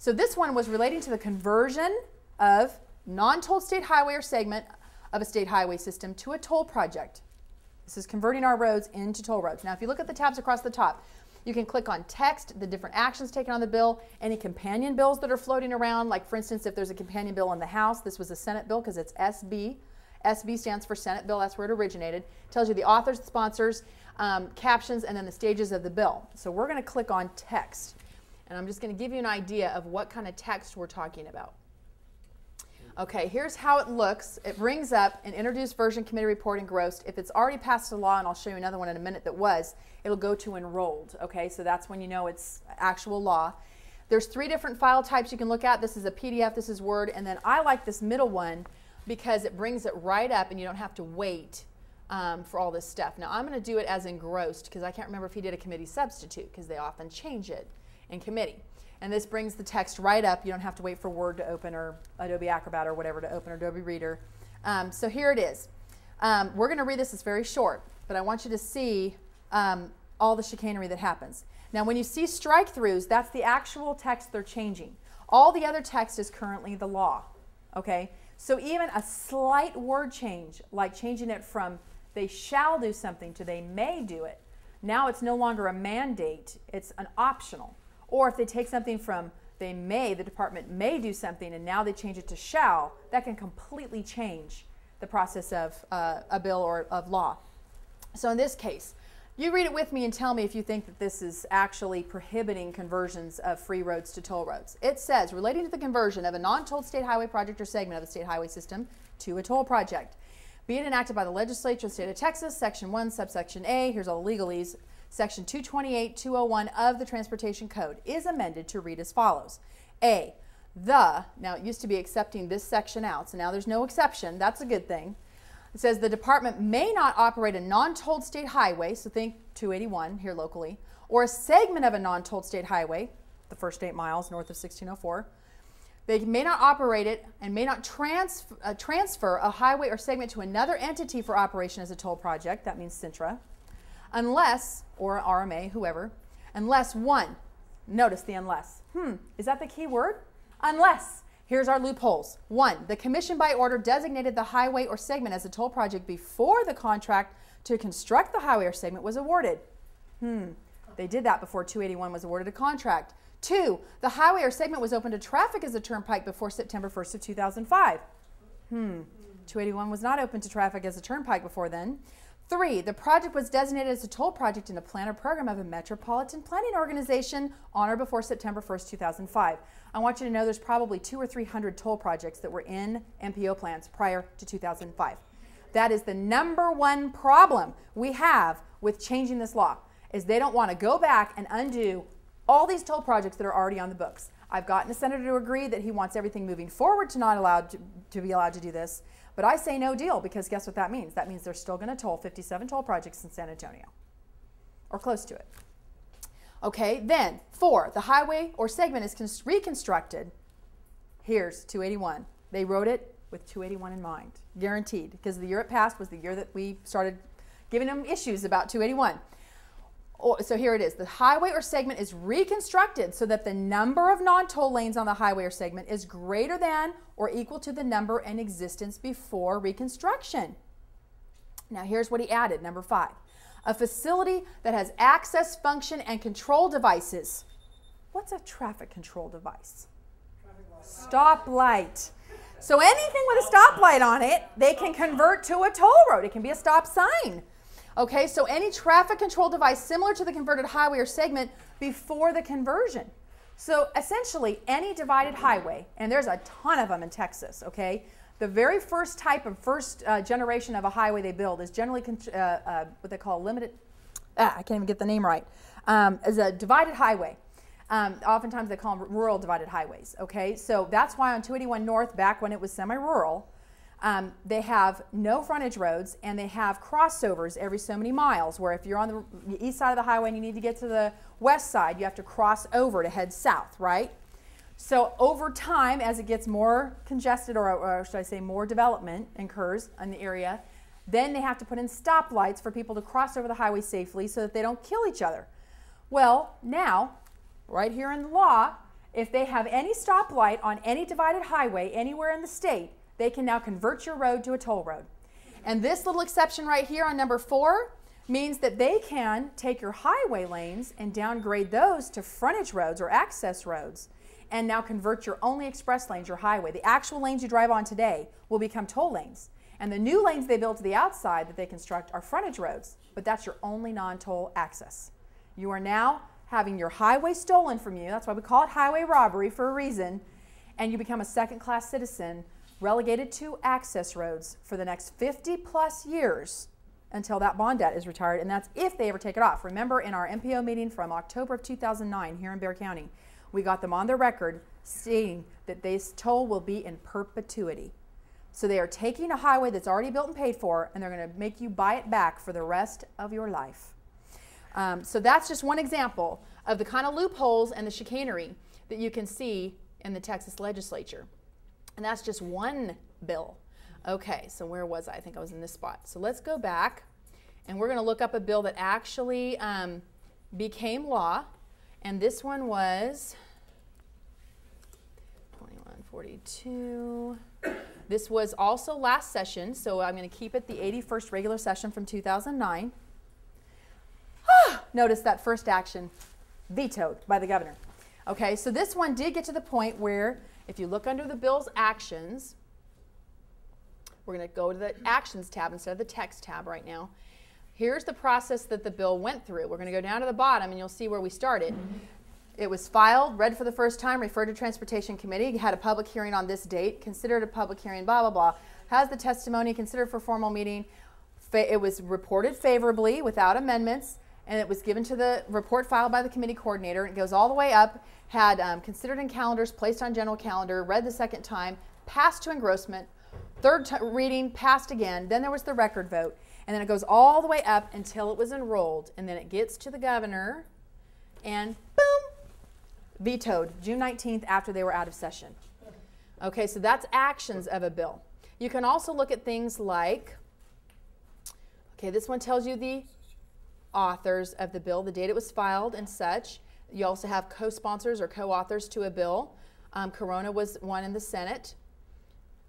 So this one was relating to the conversion of non-tolled state highway or segment of a state highway system to a toll project. This is converting our roads into toll roads. Now, if you look at the tabs across the top, you can click on text, the different actions taken on the bill, any companion bills that are floating around. Like, for instance, if there's a companion bill in the House, this was a Senate bill because it's SB. SB stands for Senate bill. That's where it originated. It tells you the authors, the sponsors, captions, and then the stages of the bill. So we're going to click on text. And I'm just going to give you an idea of what kind of text we're talking about. Okay, here's how it looks. It brings up an introduced version, committee report, engrossed. If it's already passed a law, and I'll show you another one in a minute that was, it'll go to enrolled. Okay, so that's when you know it's actual law. There's 3 different file types you can look at. This is a PDF, this is Word, and then I like this middle one because it brings it right up and you don't have to wait for all this stuff. Now, I'm going to do it as engrossed because I can't remember if he did a committee substitute because they often change it in committee. And this brings the text right up. You don't have to wait for Word to open or Adobe Acrobat or whatever to open, or Adobe Reader. So here it is. We're going to read this. It's very short, but I want you to see all the chicanery that happens. Now, when you see strike-throughs, that's the actual text they're changing. All the other text is currently the law. Okay? So even a slight word change, like changing it from they shall do something to they may do it, now it's no longer a mandate. It's an optional. Or if they take something from they may, the department may do something, and now they change it to shall, that can completely change the process of a bill or of law. So in this case, you read it with me and tell me if you think that this is actually prohibiting conversions of free roads to toll roads. It says, relating to the conversion of a non-tolled state highway project or segment of the state highway system to a toll project, be it enacted by the legislature of the state of Texas, Section 1, subsection A, here's all the legalese, Section 228-201 of the Transportation Code is amended to read as follows. A, now it used to be accepting this section out, so now there's no exception. That's a good thing. It says the department may not operate a non-tolled state highway, so think 281 here locally, or a segment of a non-tolled state highway, the first 8 miles north of 1604. They may not operate it and may not transfer a highway or segment to another entity for operation as a toll project, that means Cintra, unless, or RMA, whoever, unless one, notice the unless. Is that the key word? Unless. Here's our loopholes. 1, the commission by order designated the highway or segment as a toll project before the contract to construct the highway or segment was awarded. They did that before 281 was awarded a contract. 2, the highway or segment was open to traffic as a turnpike before September 1st of 2005. 281 was not open to traffic as a turnpike before then. 3, the project was designated as a toll project in the plan or program of a metropolitan planning organization on or before September 1st, 2005. I want you to know there's probably 200 or 300 toll projects that were in MPO plans prior to 2005. That is the #1 problem we have with changing this law, is they don't want to go back and undo all these toll projects that are already on the books. I've gotten a senator to agree that he wants everything moving forward to not allowed to be allowed to do this. But I say no deal, because guess what that means? That means they're still going to toll 57 toll projects in San Antonio, or close to it. Okay, then 4, the highway or segment is reconstructed. Here's 281. They wrote it with 281 in mind, guaranteed, because the year it passed was the year that we started giving them issues about 281. So here it is. The highway or segment is reconstructed so that the number of non-toll lanes on the highway or segment is greater than or equal to the number in existence before reconstruction. Now here's what he added, number 5. A facility that has access, function, and control devices. What's a traffic control device? Stoplight. So anything with a stoplight on it, they can convert to a toll road. It can be a stop sign. Okay, so any traffic control device similar to the converted highway or segment before the conversion. So essentially, any divided highway, and there's a ton of them in Texas, okay? The very first type of generation of a highway they build is generally what they call limited, I can't even get the name right, is a divided highway. Oftentimes they call them rural divided highways, okay? So that's why on 281 North, back when it was semi-rural, they have no frontage roads, and they have crossovers every so many miles, where if you're on the east side of the highway and you need to get to the west side, you have to cross over to head south, right? So over time, as it gets more congested, or should I say more development occurs in the area, then they have to put in stoplights for people to cross over the highway safely so that they don't kill each other. Well, now, right here in the law, if they have any stoplight on any divided highway anywhere in the state, they can now convert your road to a toll road. And this little exception right here on number 4 means that they can take your highway lanes and downgrade those to frontage roads or access roads and now convert your only express lanes, your highway. The actual lanes you drive on today will become toll lanes. And the new lanes they build to the outside that they construct are frontage roads, but that's your only non-toll access. You are now having your highway stolen from you. That's why we call it highway robbery for a reason. And you become a second-class citizen relegated to access roads for the next 50 plus years until that bond debt is retired, and that's if they ever take it off. Remember, in our MPO meeting from October of 2009 here in Bexar County, we got them on the record stating that this toll will be in perpetuity. So they are taking a highway that's already built and paid for, and they're going to make you buy it back for the rest of your life. So that's just one example of the kind of loopholes and the chicanery that you can see in the Texas legislature. And that's just one bill. Okay, so where was I? I think I was in this spot. So let's go back, and we're going to look up a bill that actually became law. And this one was 2142. This was also last session, so I'm going to keep it the 81st regular session from 2009. Notice that first action, vetoed by the governor. Okay, so this one did get to the point where if you look under the bill's actions, we're going to go to the actions tab instead of the text tab right now. Here's the process that the bill went through. We're going to go down to the bottom and you'll see where we started. It was filed, read for the first time, referred to Transportation Committee, had a public hearing on this date, considered a public hearing, blah, blah, blah. Has the testimony, considered for formal meeting. It was reported favorably without amendments, and it was given to the report filed by the committee coordinator. It goes all the way up, had considered in calendars, placed on general calendar, read the second time, passed to engrossment, third reading, passed again, then there was the record vote, and then it goes all the way up until it was enrolled, and then it gets to the governor, and boom, vetoed June 19th after they were out of session. Okay, so that's actions of a bill. You can also look at things like, okay, this one tells you the authors of the bill, the date it was filed and such. You also have co-sponsors or co-authors to a bill. Corona was one in the Senate.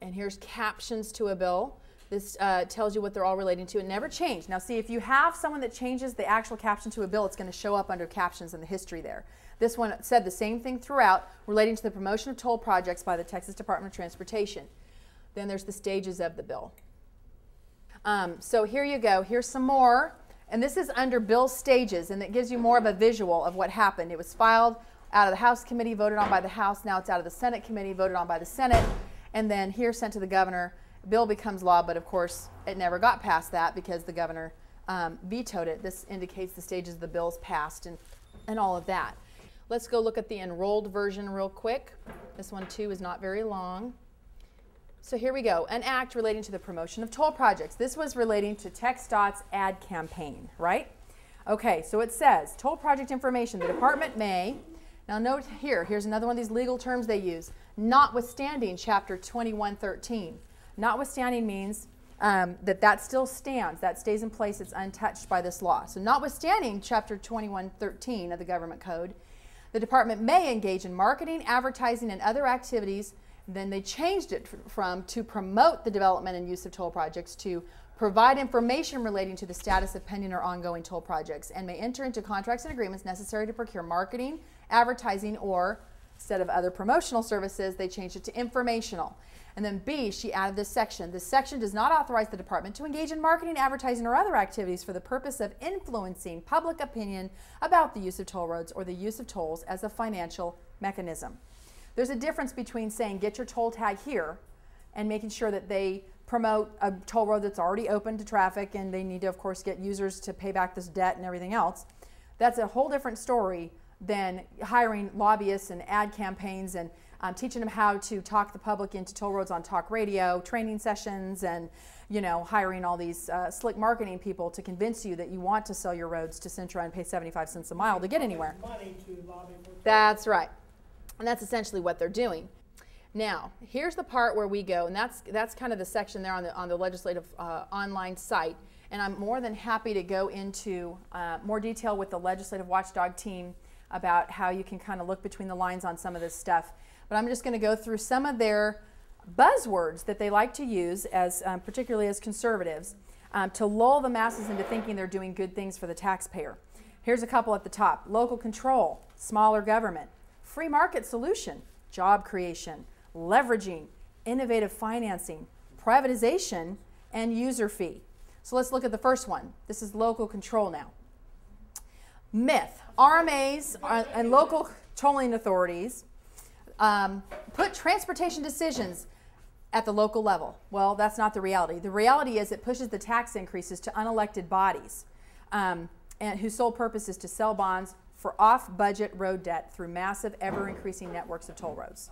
And here's captions to a bill. This tells you what they're all relating to. It never changed. Now see, if you have someone that changes the actual caption to a bill, it's going to show up under captions in the history there. This one said the same thing throughout, relating to the promotion of toll projects by the Texas Department of Transportation. Then there's the stages of the bill. So here you go. Here's some more. And this is under bill stages, and it gives you more of a visual of what happened. It was filed out of the House committee, voted on by the House. Now it's out of the Senate committee, voted on by the Senate. And then here sent to the governor. Bill becomes law, but of course it never got past that because the governor vetoed it. This indicates the stages of the bills passed and all of that. Let's go look at the enrolled version real quick. This one too is not very long. So here we go, an act relating to the promotion of toll projects. This was relating to TxDOT's ad campaign, right? Okay, so it says, toll project information, the department may, now note here, here's another one of these legal terms they use, notwithstanding Chapter 2113. Notwithstanding means that still stands, that stays in place, it's untouched by this law. So notwithstanding Chapter 2113 of the Government Code, the department may engage in marketing, advertising, and other activities. Then they changed it from to promote the development and use of toll projects to provide information relating to the status of pending or ongoing toll projects, and may enter into contracts and agreements necessary to procure marketing, advertising, or instead of other promotional services, they changed it to informational. And then B, she added this section. This section does not authorize the department to engage in marketing, advertising, or other activities for the purpose of influencing public opinion about the use of toll roads or the use of tolls as a financial mechanism. There's a difference between saying get your toll tag here and making sure that they promote a toll road that's already open to traffic, and they need to, of course, get users to pay back this debt and everything else. That's a whole different story than hiring lobbyists and ad campaigns and teaching them how to talk the public into toll roads on talk radio, training sessions, and hiring all these slick marketing people to convince you that you want to sell your roads to Cintra and pay 75 cents a mile to get anywhere. Money to lobby for That's right. And that's essentially what they're doing. Now, here's the part where we go, and that's kind of the section there on the legislative online site. And I'm more than happy to go into more detail with the legislative watchdog team about how you can kind of look between the lines on some of this stuff. But I'm just going to go through some of their buzzwords that they like to use, as particularly as conservatives, to lull the masses into thinking they're doing good things for the taxpayer. Here's a couple at the top: local control, smaller government, free market solution, job creation, leveraging, innovative financing, privatization, and user fee. So let's look at the first one. This is local control now. Myth: RMAs and local controlling authorities put transportation decisions at the local level. Well, that's not the reality. The reality is it pushes the tax increases to unelected bodies and whose sole purpose is to sell bonds for off-budget road debt through massive, ever-increasing networks of toll roads.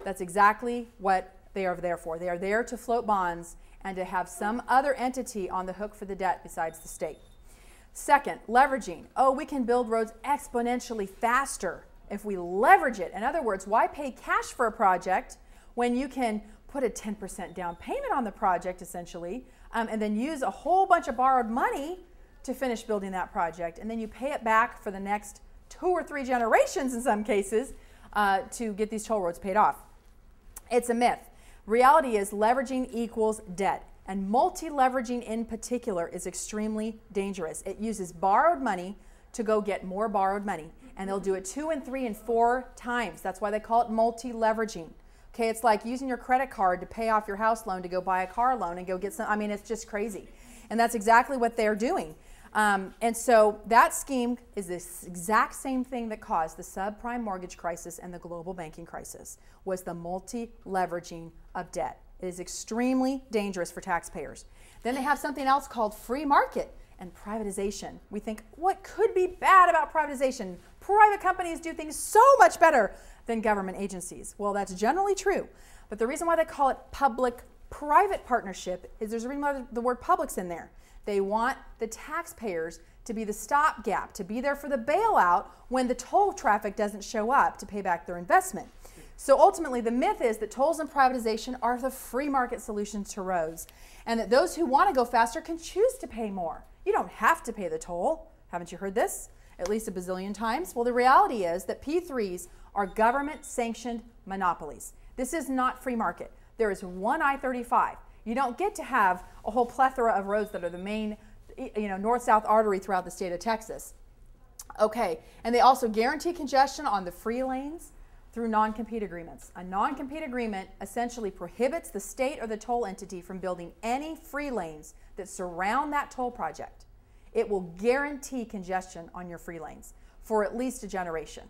That's exactly what they are there for. They are there to float bonds and to have some other entity on the hook for the debt besides the state. Second, leveraging. Oh, we can build roads exponentially faster if we leverage it. In other words, why pay cash for a project when you can put a 10% down payment on the project, essentially, and then use a whole bunch of borrowed money to finish building that project, and then you pay it back for the next 2 or 3 generations in some cases to get these toll roads paid off. It's a myth. Reality is leveraging equals debt, and multi-leveraging in particular is extremely dangerous. It uses borrowed money to go get more borrowed money, and they'll do it 2 and 3 and 4 times. That's why they call it multi-leveraging. Okay, it's like using your credit card to pay off your house loan to go buy a car loan and go get some. I mean, it's just crazy. And that's exactly what they're doing. And so that scheme is this exact same thing that caused the subprime mortgage crisis and the global banking crisis, was the multi-leveraging of debt. It is extremely dangerous for taxpayers. Then they have something else called free market and privatization. We think, what could be bad about privatization? Private companies do things so much better than government agencies. Well, that's generally true. But the reason why they call it public-private partnership is there's a reason why the word public's in there. They want the taxpayers to be the stopgap, to be there for the bailout when the toll traffic doesn't show up to pay back their investment. So ultimately, the myth is that tolls and privatization are the free market solutions to roads, and that those who want to go faster can choose to pay more. You don't have to pay the toll. Haven't you heard this at least a bazillion times? Well, the reality is that P3s are government-sanctioned monopolies. This is not free market. There is one I-35. You don't get to have a whole plethora of roads that are the main, north-south artery throughout the state of Texas. Okay, and they also guarantee congestion on the free lanes through non-compete agreements. A non-compete agreement essentially prohibits the state or the toll entity from building any free lanes that surround that toll project. It will guarantee congestion on your free lanes for at least a generation.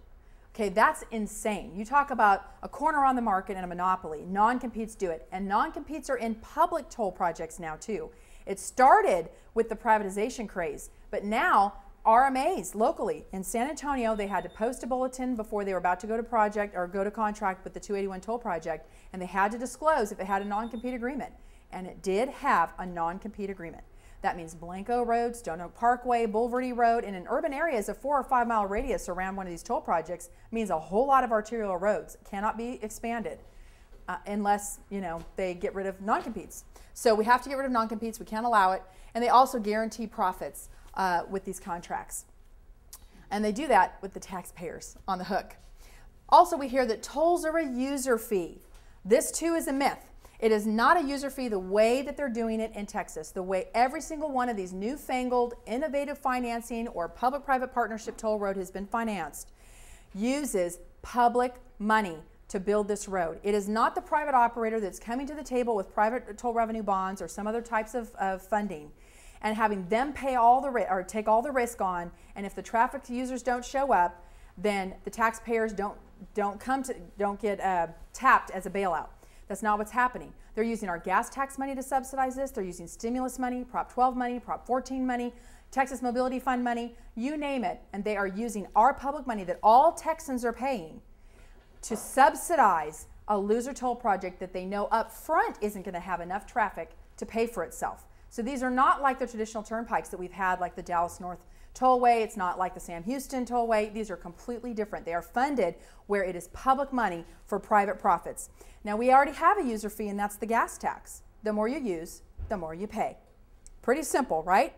Okay, that's insane. You talk about a corner on the market and a monopoly. Non-competes do it. And non-competes are in public toll projects now too. It started with the privatization craze, but now RMAs locally in San Antonio, they had to post a bulletin before they were about to go to project or go to contract with the 281 toll project, and they had to disclose if it had a non-compete agreement. And it did have a non-compete agreement. That means Blanco Road, Stone Oak Parkway, Boulevardy Road, and in urban areas, a 4 or 5 mile radius around one of these toll projects means a whole lot of arterial roads cannot be expanded unless, they get rid of non-competes. So we have to get rid of non-competes. We can't allow it. And they also guarantee profits with these contracts. And they do that with the taxpayers on the hook. Also, we hear that tolls are a user fee. This too is a myth. It is not a user fee the way that they're doing it in Texas, the way every single one of these newfangled, innovative financing or public-private partnership toll road has been financed, uses public money to build this road. It is not the private operator that's coming to the table with private toll revenue bonds or some other types of funding and having them pay all the or take all the risk on, and if the traffic users don't show up, then the taxpayers don't get tapped as a bailout. That's not what's happening. They're using our gas tax money to subsidize this. They're using stimulus money, Prop 12 money, Prop 14 money, Texas Mobility Fund money, you name it. And they are using our public money that all Texans are paying to subsidize a loser toll project that they know up front isn't going to have enough traffic to pay for itself. So these are not like the traditional turnpikes that we've had, like the Dallas North Tollway. It's not like the Sam Houston Tollway. These are completely different. They are funded where it is public money for private profits. Now, we already have a user fee, and that's the gas tax. The more you use, the more you pay. Pretty simple, right?